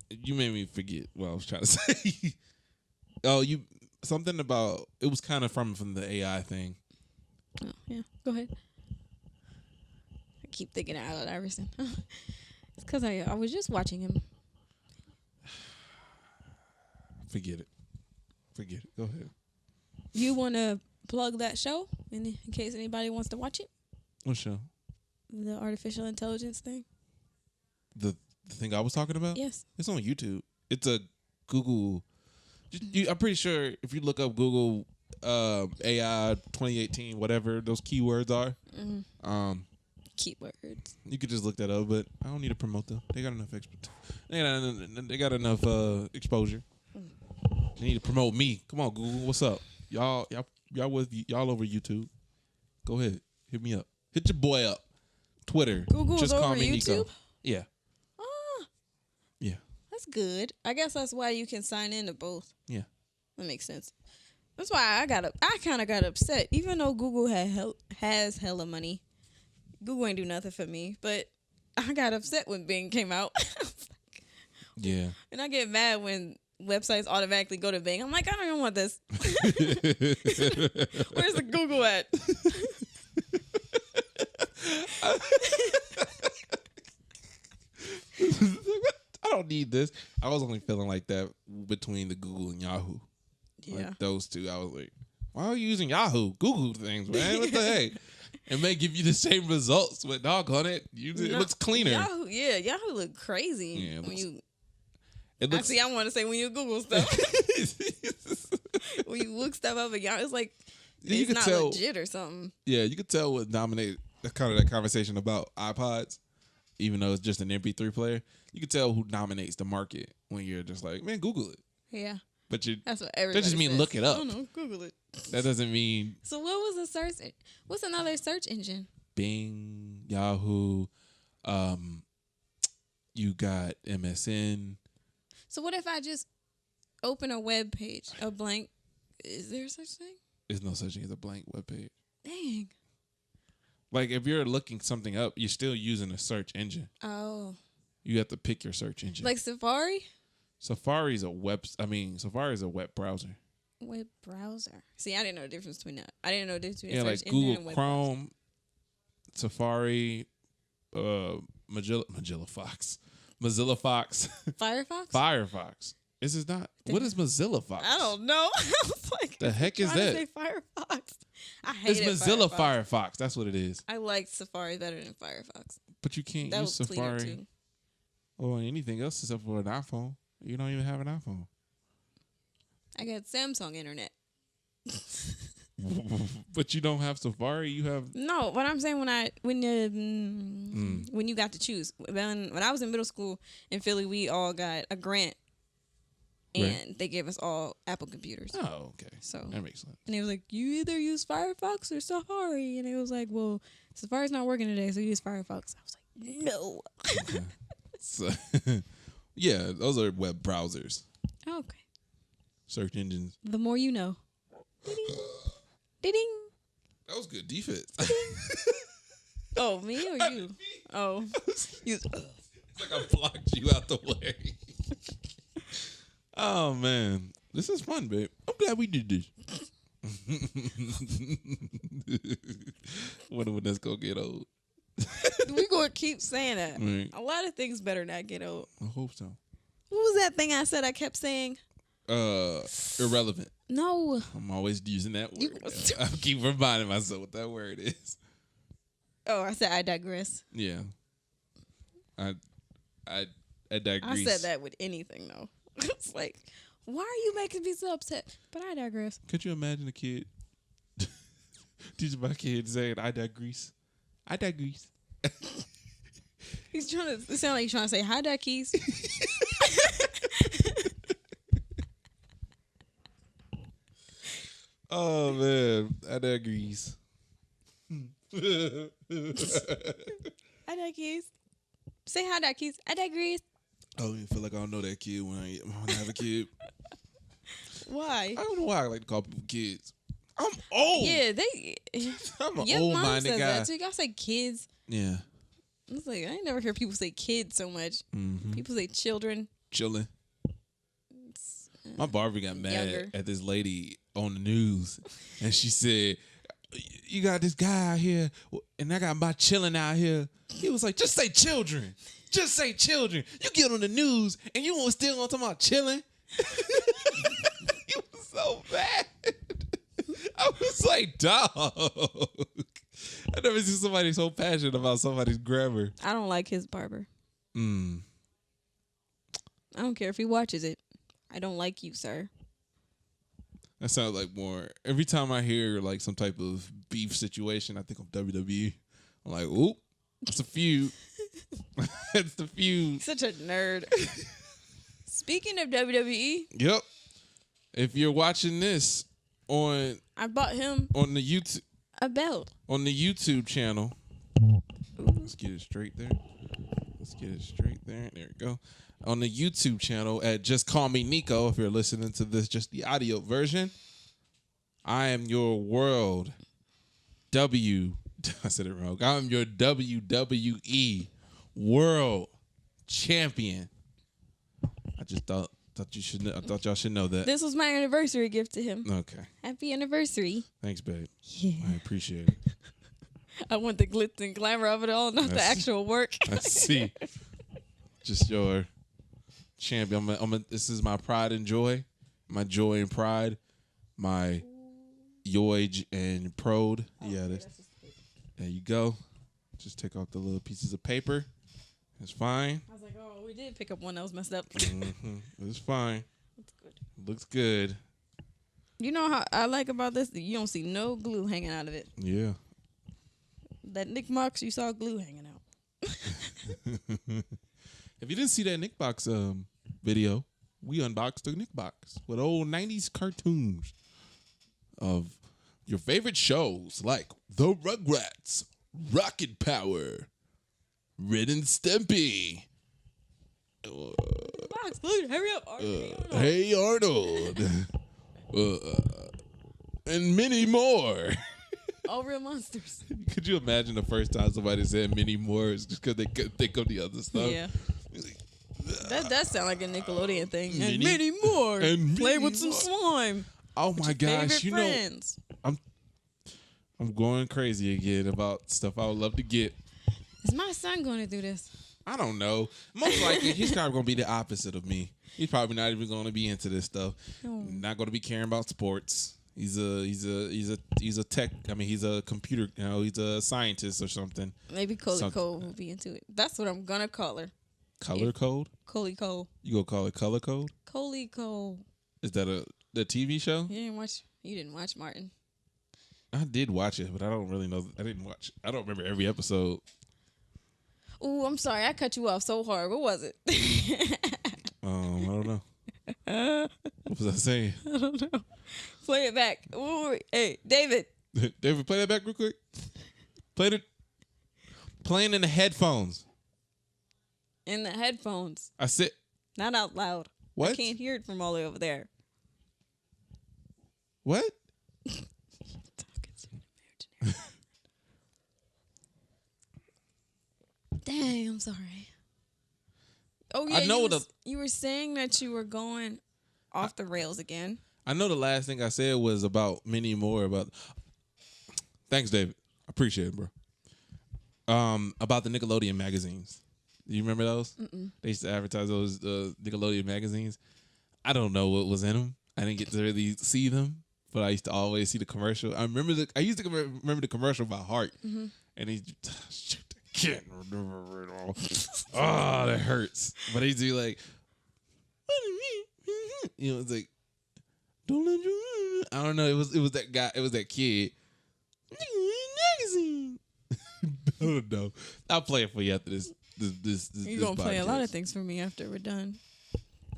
You made me forget what I was trying to say. Something about, it was kind of from the AI thing. Oh, yeah. Go ahead. I keep thinking of Allen Iverson. It's because I was just watching him. Forget it. Go ahead. You want to plug that show in case anybody wants to watch it? What show? The artificial intelligence thing? The thing I was talking about? Yes. It's on YouTube. It's a Google. I'm pretty sure if you look up Google AI 2018, whatever those keywords are, keywords. You could just look that up. But I don't need to promote them. They got enough They got enough exposure. They need to promote me. Come on, Google. What's up, y'all over YouTube? Go ahead, hit me up. Hit your boy up. Twitter. Google's just call over me YouTube? Nico. Yeah. Yeah. That's good. I guess that's why you can sign into both. Yeah. That makes sense. That's why I kind of got upset. Even though Google has hella money, Google ain't do nothing for me. But I got upset when Bing came out. Yeah. And I get mad when websites automatically go to Bing. I'm like, I don't even want this. Where's the Google at? I don't need this. I was only feeling like that between the Google and Yahoo. Yeah. Like those two. I was like, why are you using Yahoo? Google things, man. What the heck? It may give you the same results, but doggone it, it looks cleaner. Yahoo look crazy. Yeah, I want to say when you Google stuff. When you look stuff up at Yahoo, it's like it's not legit or something. Yeah, you could tell what dominated that conversation about iPods, even though it's just an MP3 player. You can tell who dominates the market when you're just like, man, Google it. Yeah. But that's what everybody that just means look it up. I don't know, Google it. That doesn't mean. So what was the search? What's another search engine? Bing, Yahoo, you got MSN. So what if I just open a web page, a blank? Is there such thing? There's no such thing as a blank web page. Dang. Like if you're looking something up, you're still using a search engine. Oh. You have to pick your search engine. Like Safari? Safari's a web browser. Web browser. See, I didn't know the difference between that. I didn't know the difference between search search engine engine Google and web Chrome, browser. Safari, Mozilla Fox, Firefox. This is not. What is Mozilla Fox? I don't know. I was like, the heck is that? To say Firefox. I hate it. It's Mozilla Firefox. That's what it is. I liked Safari better than Firefox. But you can't that use was Safari or anything else except for an iPhone. You don't even have an iPhone. I got Samsung internet. But you don't have Safari. You have no. What I'm saying when you got to choose when I was in middle school in Philly, we all got a grant, and they gave us all Apple computers. Oh, okay. So that makes sense. And it was like, you either use Firefox or Safari, and it was like, well, Safari's not working today, so use Firefox. I was like, no. Okay. So, yeah, those are web browsers. Okay. Search engines. The more you know. Ding. Ding. That was good defense. Oh, me or you? Oh. You. It's like I blocked you out the way. Oh, man. This is fun, babe. I'm glad we did this. Wonder when that's going to get old. We're going to keep saying that. Right. A lot of things better not get old. I hope so. What was that thing I said I kept saying? Irrelevant. No. I'm always using that word. You- I keep reminding myself what that word is. Oh, I said I digress. Yeah. I digress. I said that with anything though. It's like, why are you making me so upset? But I digress. Could you imagine a kid teaching my kid saying I digress? I digress. He's trying to. It sounds like he's trying to say hi, duckies. Oh man, I digress. Hi, duckies. Say hi, duckies. I digress. I don't even feel like I don't know that kid when I have a kid. Why? I don't know why I like to call people kids. I'm old. Yeah, they. I'm an Your old mom minded says guy. that too. Y'all say kids. Yeah. It's like I ain't never heard people say kids so much. Mm-hmm. People say children. Chilling. My barber got mad Younger. at this lady on the news, and she said, "You got this guy out here, and I got my chilling out here." He was like, "Just say children. Just say children. You get on the news, and you won't still gonna talk about chilling." He was so bad. I was like, "Dog." I never seen somebody so passionate about somebody's grammar. I don't like his barber. Mm. I don't care if he watches it. I don't like you, sir. That sounds like more. Every time I hear like some type of beef situation, I think of WWE. I'm like, oop, it's a feud. It's the feud. Such a nerd. Speaking of WWE, Yep. If you're watching this on I bought him the YouTube a belt. channel, let's get it straight there. There we go. On the YouTube channel at Just Call Me Nico. If you're listening to this, just the audio version. I am your I said it wrong. I'm your WWE World Champion. I just thought you should know. I thought y'all should know that. This was my anniversary gift to him. Okay. Happy anniversary. Thanks, babe. Yeah. I appreciate it. I want the glitz and glamour of it all, not the actual work. I see. Just your champion. This is my pride and joy. My joy and pride. My joy and prode. Yeah, there you go. Just take off the little pieces of paper. It's fine. I was like, oh, we did pick up one that was messed up. Mm-hmm. It's fine. That's good. Looks good. You know how I like about this? You don't see no glue hanging out of it. Yeah. That Nick Marks, you saw glue hanging out. If you didn't see that Nick Box video, we unboxed a Nick Box with old 90s cartoons of your favorite shows like The Rugrats, Rocket Power, Red and Stimpy, Box, glue, hurry up. Hey Arnold, and many more. All real monsters. Could you imagine the first time somebody said many more just because they couldn't think of the other stuff? Yeah. That does sound like a Nickelodeon thing. Many- And many more. and Play many with some more. slime. Oh my gosh, Favorite you know, friends. I'm going crazy again about stuff I would love to get. Is my son going to do this? I don't know. Most likely, he's probably going to be the opposite of me. He's probably not even going to be into this stuff. No. Not going to be caring about sports. He's a tech. I mean, he's a computer. You know, he's a scientist or something. Maybe Coley Something. Cole will be into it. That's what I'm going to call her. Color code. Coley Cole. You gonna call it color code? Coley Cole. Is that the TV show? You didn't watch Martin. I did watch it, but I don't really know. I don't remember every episode. Ooh, I'm sorry. I cut you off so hard. What was it? I don't know. What was I saying? I don't know. Play it back. Ooh, hey, David. David, play that back real quick. Playing in the headphones. In the headphones. I said, Not out loud. what? I can't hear it from all the way over there. What? Dang, I'm sorry. Oh yeah, I know you were saying that you were going off the rails again. I know the last thing I said was about many more about. Thanks, David. I appreciate it, bro. About the Nickelodeon magazines. Do you remember those? Mm-mm. They used to advertise those Nickelodeon magazines. I don't know what was in them. I didn't get to really see them, but I used to always see the commercial. I used to remember the commercial by heart, and he shoot, I can't remember it all. Oh, that hurts. But he do like, it's like, don't let you. I don't know. It was that guy. It was that kid. Magazine. I don't know. I'll play it for you after this. You're gonna play a lot of things for me after we're done.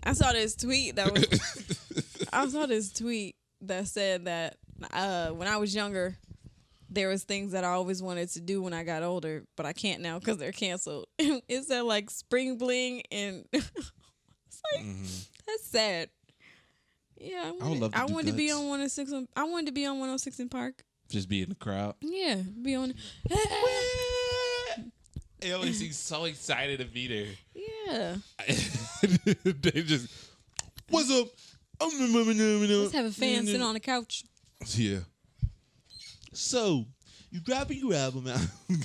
I saw this tweet that said that when I was younger, there was things that I always wanted to do when I got older, but I can't now because they're canceled. It said like spring bling, and it's like that's sad. Yeah, I wanted to be on 106. I wanted to be on 106 in Park. Just be in the crowd. Yeah, be on. They always seem so excited to be there. Yeah. They just, what's up? Let's have a fan sit on the couch. Yeah. So, you dropping your album out.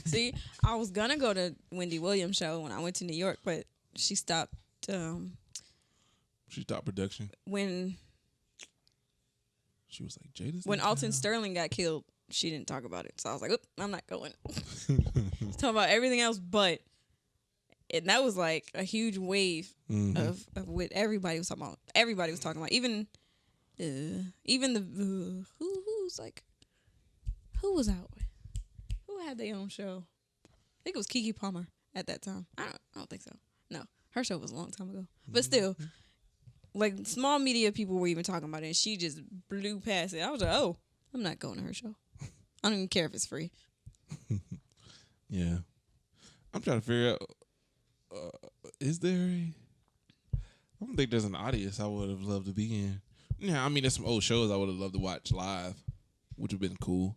See, I was gonna go to Wendy Williams' show when I went to New York, but she stopped. She stopped production. When she was like, Jada's when Alton Sterling got killed, she didn't talk about it. So I was like, oop, I'm not going. Talking about everything else, but that was like a huge wave of what everybody was talking about. Everybody was talking about. Even the who was out? Who had their own show? I think it was Keke Palmer at that time. I don't think so. No, her show was a long time ago. But still, like small media people were even talking about it, and she just blew past it. I was like, oh, I'm not going to her show. I don't even care if it's free. Yeah. I'm trying to figure out, is there I don't think there's an audience I would have loved to be in. Yeah, I mean, there's some old shows I would have loved to watch live, which would have been cool.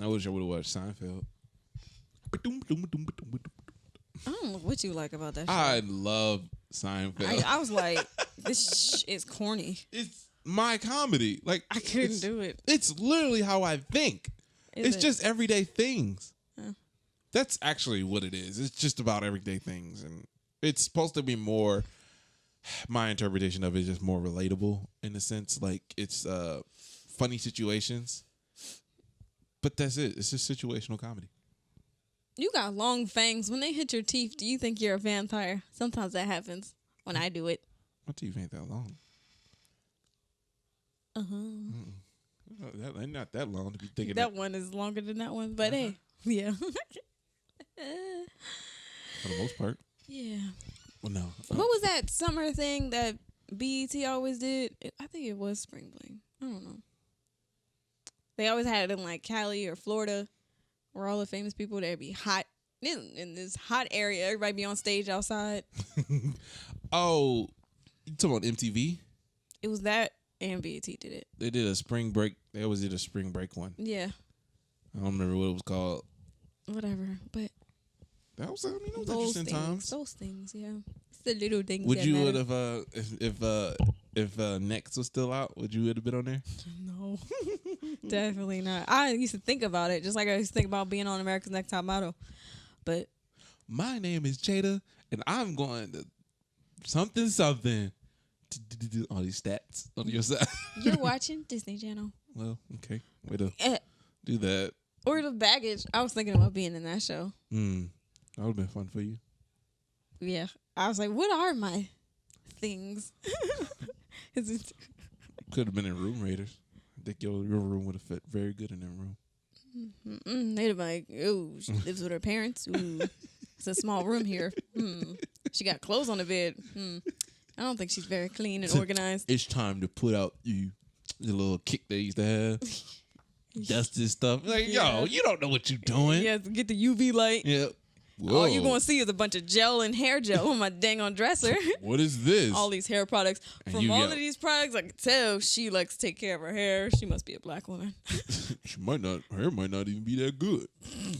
I wish I would have watched Seinfeld. I don't know what you like about that show. I love Seinfeld. I was like, this is corny. It's my comedy. Like I couldn't do it. It's literally how I think. It's just everyday things. That's actually what it is. It's just about everyday things, and it's supposed to be more. My interpretation of it is just more relatable in a sense, like it's funny situations. But that's it. It's just situational comedy. You got long fangs. When they hit your teeth, do you think you're a vampire? Sometimes that happens when I do it. My teeth ain't that long. They're not that long to be thinking. That one is longer than that one, but hey, yeah. For the most part. Yeah. Well, no. What was that summer thing that BET always did? I think it was Spring Bling. I don't know. They always had it in like Cali or Florida, where all the famous people there be hot in this hot area. Everybody be on stage outside. Oh, you talking about MTV? It was that, and BET did it. They did a spring break. They always did a spring break one. Yeah. I don't remember what it was called. Whatever, but that was interesting times. Those things, yeah. It's the little things. Would you would have if Next was still out? Would you have been on there? No, definitely not. I used to think about it, just like I used to think about being on America's Next Top Model. But my name is Jada, and I'm going to something to do all these stats on your side. You're watching Disney Channel. Well, okay, way to do that. Or The Baggage. I was thinking about being in that show. That would have been fun for you. Yeah. I was like, what are my things? Could have been in Room Raiders. I think your room would have fit very good in that room. They'd have been like, oh, she lives with her parents. Ooh, it's a small room here. She got clothes on the bed. I don't think she's very clean and organized. It's time to put out the little kick they used to have. Dust this stuff. Like, yo, you don't know what you're doing. Yeah, get the UV light. Yeah. Whoa. All you're going to see is a bunch of gel and hair gel on my dang on dresser. What is this? All these hair products. From all of these products, I can tell she likes to take care of her hair. She must be a black woman. Her hair might not even be that good.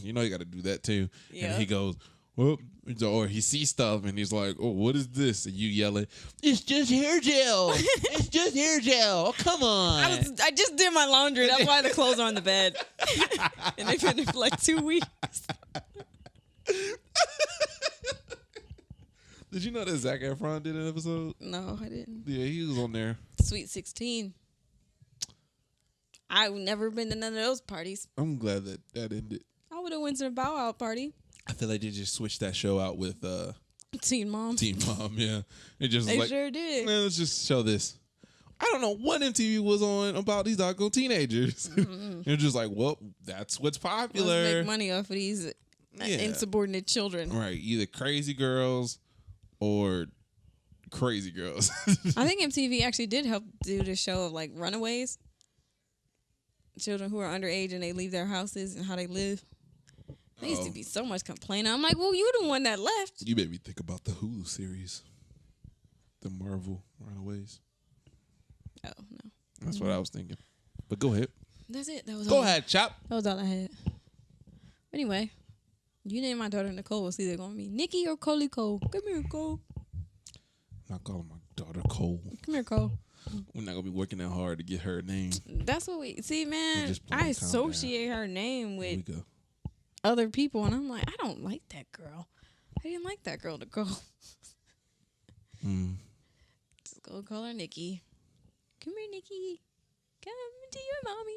You know, you got to do that too. Yeah. And he goes, well, or he sees stuff and he's like, oh, what is this? And you yelling, it's just hair gel. It's just hair gel. Oh, come on. I just did my laundry. That's why the clothes are on the bed. And they've been there for like 2 weeks. Did you know that Zac Efron did an episode? No, I didn't. Yeah, he was on there. Sweet 16. I've never been to none of those parties. I'm glad that ended. I would have went to the Bow Wow party. I feel like they just switched that show out with Teen Mom. Teen Mom, yeah. It just They was like, sure did. man, let's just show this. I don't know what MTV was on about these doggone teenagers. They're just like, well, that's what's popular. Let's make money off of these insubordinate children. Right, either crazy girls or crazy girls. I think MTV actually did help do the show of like runaways. Children who are underage and they leave their houses and how they live. There used to be so much complaining. I'm like, well, you the one that left. You made me think about the Hulu series, the Marvel Runaways. Oh, no. That's what I was thinking. But go ahead. That's it. Go ahead, Chop. That was all I had. Anyway, you name my daughter Nicole. It's either going to be Nikki or Coley Cole. Come here, Cole. I'm not calling my daughter Cole. Come here, Cole. We're not going to be working that hard to get her name. That's what we... See, man, I associate her name with other people, and I'm like, I don't like that girl. I didn't like that girl to go. Just go call her Nikki. Come here, Nikki. Come to your mommy.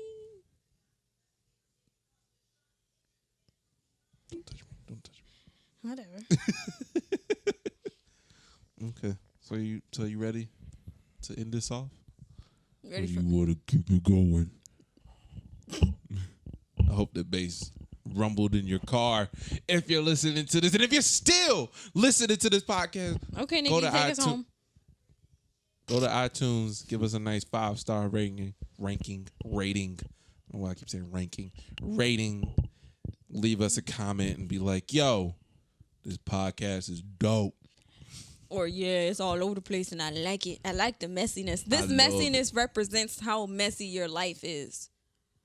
Don't touch me. Whatever. Okay. So you ready to end this off? Ready you want to keep it going? I hope the bass rumbled in your car if you're listening to this. And if you're still listening to this podcast, okay, Nikki, take us home. Go to iTunes, give us a nice 5-star rating. I don't know why I keep saying rating. Leave us a comment and be like, yo, this podcast is dope. Or, yeah, it's all over the place and I like it. I like the messiness. This messiness represents how messy your life is.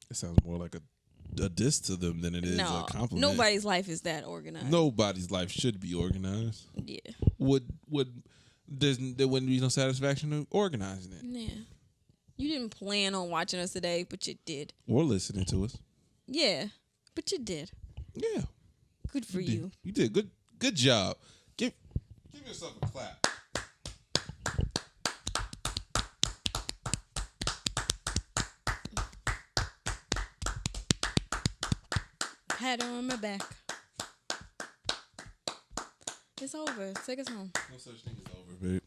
It sounds more like a diss to them than it is a compliment. Nobody's life is that organized. Nobody's life should be organized. Yeah. There wouldn't be no satisfaction in organizing it. Yeah. You didn't plan on watching us today, but you did. Or listening to us. Yeah, but you did. Yeah. Good for you. You did. Good job. Give yourself a clap. Pat on my back. It's over. Take us home. No such thing as over, babe.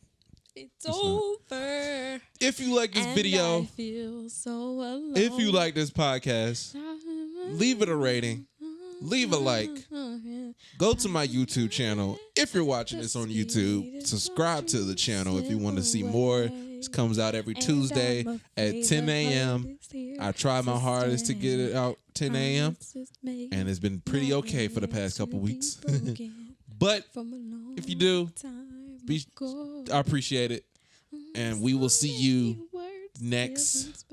It's over. Not. If you like this video, I feel so alone. If you like this podcast, leave it a rating. Leave a like. Go to my YouTube channel. If you're watching this on YouTube, subscribe to the channel if you want to see more. This comes out every Tuesday at 10 a.m. I try my hardest to get it out 10 a.m. And it's been pretty okay for the past couple weeks. But if you do, I appreciate it. And we will see you next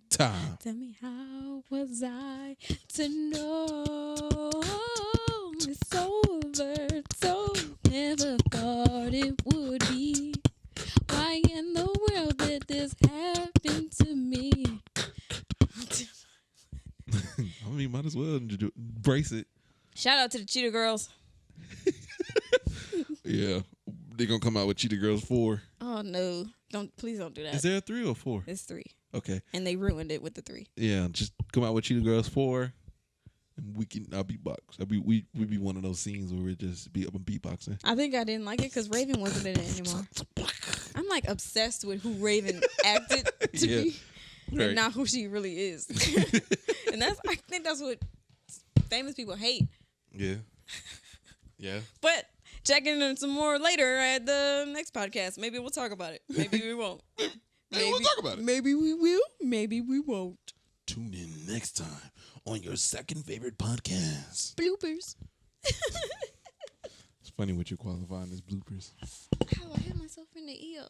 time. Tell me, how was I to know it's over? So never thought it would be. Why in the world did this happen to me? I mean, might as well embrace it. Shout out to the Cheetah Girls. Yeah, they're gonna come out with Cheetah Girls 4. Oh no! Please don't do that. Is there a 3 or 4? It's 3. Okay. And they ruined it with the 3. Yeah, just come out with Cheetah Girls 4, and I'll beatbox. We be one of those scenes where we just be up and beatboxing. I think I didn't like it because Raven wasn't in it anymore. I'm like obsessed with who Raven acted to be, and not who she really is. And I think that's what famous people hate. Yeah. Yeah. But check in some more later at the next podcast. Maybe we'll talk about it. Maybe we won't. Maybe we'll talk about it. Maybe we will. Maybe we won't. Tune in next time on your second favorite podcast. Bloopers. It's funny what you're qualifying as bloopers. Ow, I hit myself in the ear.